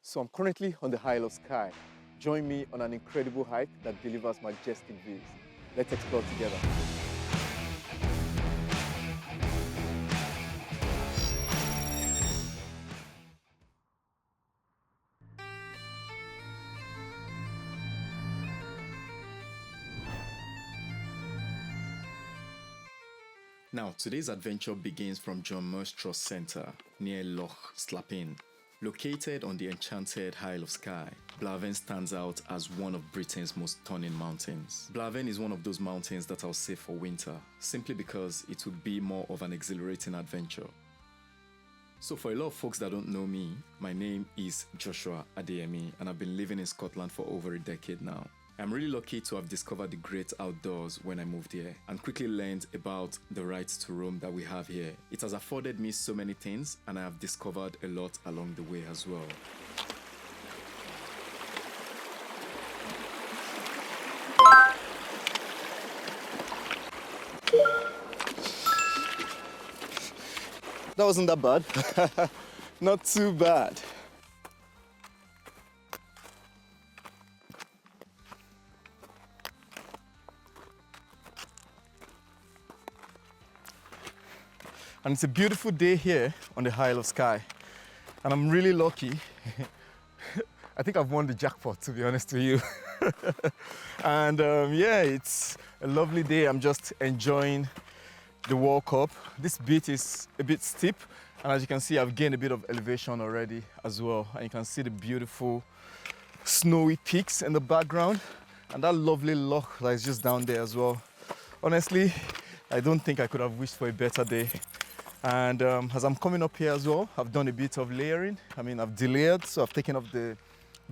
So I'm currently on the Isle of Skye. Join me on an incredible hike that delivers majestic views. Let's explore together. Now, today's adventure begins from John Merstros Centre near Loch Slappin. Located on the enchanted Isle of Skye, Blà Bheinn stands out as one of Britain's most stunning mountains. Blà Bheinn is one of those mountains that I'll save for winter, simply because it would be more of an exhilarating adventure. So for a lot of folks that don't know me, my name is Joshua Adeyemi and I've been living in Scotland for over a decade now. I'm really lucky to have discovered the great outdoors when I moved here and quickly learned about the rights to roam that we have here. It has afforded me so many things and I have discovered a lot along the way as well. That wasn't that bad. Not too bad. And it's a beautiful day here on the Isle of Skye. And I'm really lucky. I think I've won the jackpot, to be honest with you. And yeah, it's a lovely day. I'm just enjoying the World Cup. This bit is a bit steep. And as you can see, I've gained a bit of elevation already as well. And you can see the beautiful snowy peaks in the background. And that lovely loch that is just down there as well. Honestly, I don't think I could have wished for a better day. And as I'm coming up here as well, I've done a bit of layering. I mean, I've delayered, so I've taken off the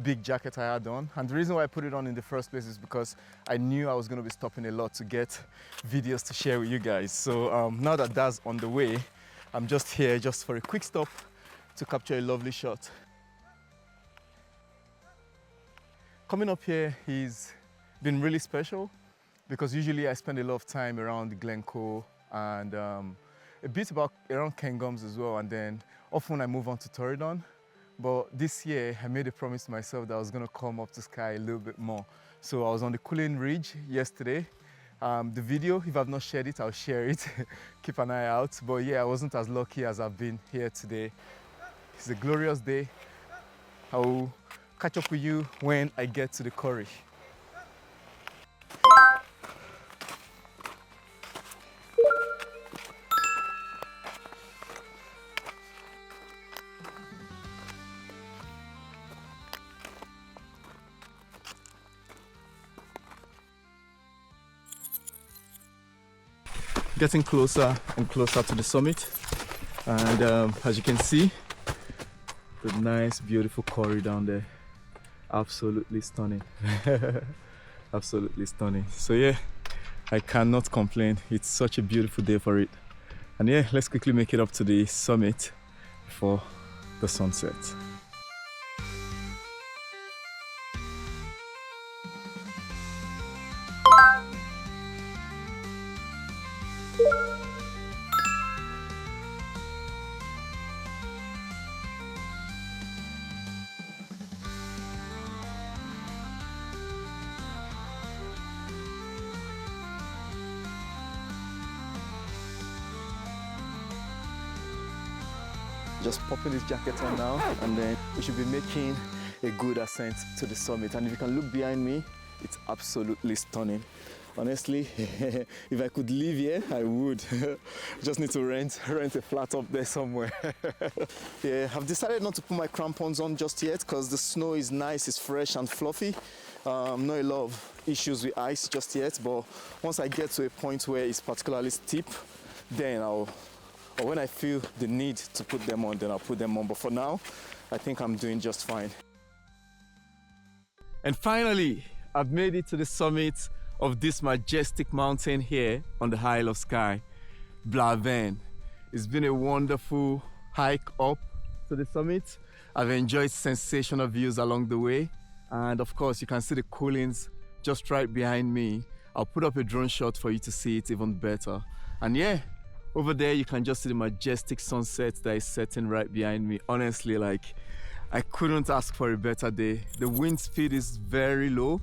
big jacket I had on. And the reason why I put it on in the first place is because I knew I was going to be stopping a lot to get videos to share with you guys. So now that that's on the way, I'm just here just for a quick stop to capture a lovely shot. Coming up here has been really special because usually I spend a lot of time around Glencoe and a bit around Cairngorms as well, and then often I move on to Torridon. But this year I made a promise to myself that I was going to come up to Skye a little bit more. So I was on the Cuillin Ridge yesterday. The video, if I've not shared it, I'll share it. Keep an eye out. But yeah, I wasn't as lucky as I've been here today. It's a glorious day. I will catch up with you when I get to the quarry. Getting closer and closer to the summit, and as you can see, the nice beautiful quarry down there, absolutely stunning. Absolutely stunning. So yeah, I cannot complain. It's such a beautiful day for it. And yeah, let's quickly make it up to the summit before the sunset. Just popping this jacket on now, and then we should be making a good ascent to the summit. And if you can look behind me, it's absolutely stunning. Honestly, if I could live here, I would. Just need to rent a flat up there somewhere. Yeah, I've decided not to put my crampons on just yet because the snow is nice, it's fresh and fluffy. Not a lot of issues with ice just yet, but once I get to a point where it's particularly steep, then or when I feel the need to put them on, then I'll put them on. But for now, I think I'm doing just fine. And finally, I've made it to the summit of this majestic mountain here on the Isle of Skye, Blà Bheinn. It's been a wonderful hike up to the summit. I've enjoyed sensational views along the way. And of course, you can see the Cuillins just right behind me. I'll put up a drone shot for you to see it even better. And yeah, over there, you can just see the majestic sunset that is setting right behind me. Honestly, like, I couldn't ask for a better day. The wind speed is very low.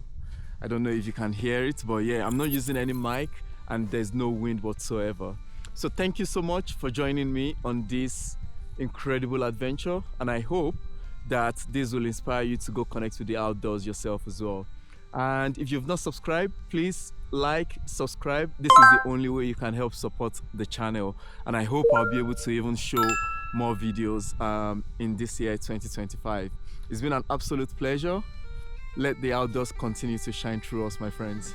I don't know if you can hear it, but yeah, I'm not using any mic and there's no wind whatsoever. So thank you so much for joining me on this incredible adventure, and I hope that this will inspire you to go connect with the outdoors yourself as well. And if you've not subscribed, please like, subscribe. This is the only way you can help support the channel, and I hope I'll be able to even show more videos in this year 2025. It's been an absolute pleasure. Let the outdoors continue to shine through us, my friends.